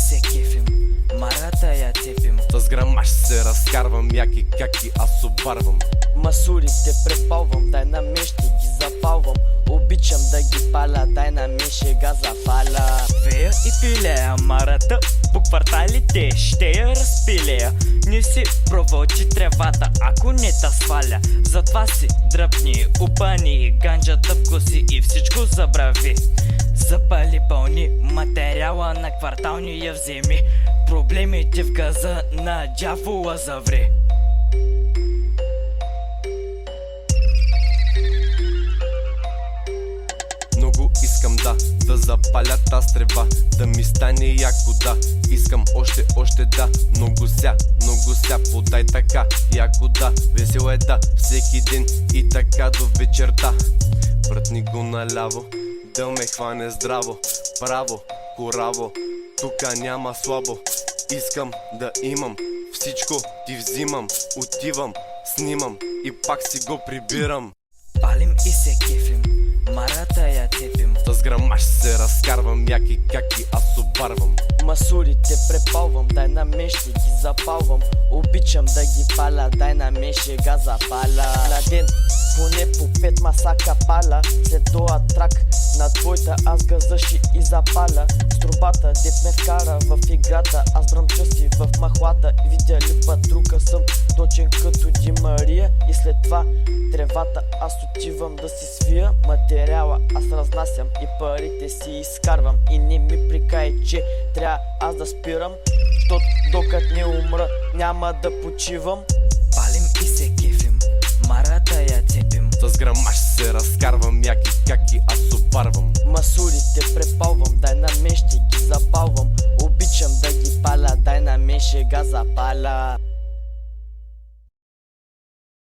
се кефим, марата я цепим. С грамаш се разкарвам, яки каки аз обарвам. Масурите препалвам, дай на мен ще ги запалвам. Обичам да ги паля, дай на мен ще га запаля. Вея и пилея, марата по кварталите ще я разпилея. Не си проводи тревата, ако не та сваля. Затова си дръпни, упани, ганджата вкуси и всичко забрави. Запали пълни, материала на квартални я вземи. Проблемите в газа на дявола заври. Много искам да запаля таз трева, да ми стане яко да. Искам още да, много ся, подай така, яко да. Весело е да, всеки ден и така до вечерта. Вратни го наляво, да ме хване здраво, право, кораво, тука няма слабо. Искам да имам, всичко ти взимам, отивам, снимам и пак си го прибирам. Палим и се кефим, марата я цепим. С грамаш се разкарвам, яки каки аз обарвам. Масурите препалвам, дай на мен ще ги запалвам. Обичам да ги паля, дай на мен ще га запаля. На ден поне по 5 масака паля. След тоя трак на твоята аз газа ще и запаля. С трубата деп ме вкара в играта, аз дръмча си в махлата. Видя ли патрука съм точен като Ди Мария. И след това тревата аз отивам да си свия. Материала аз разнасям и парите си изкарвам. И не ми прикай, че трябва аз да спирам, защото докато не умра няма да почивам. Палим и се кефим, марата я цепим. С грамаш се разкарвам, яки каки аз обарвам. Масурите препалвам, дай на мен ще ги запалвам. Обичам да ги паля, дай на мен ще га запаля.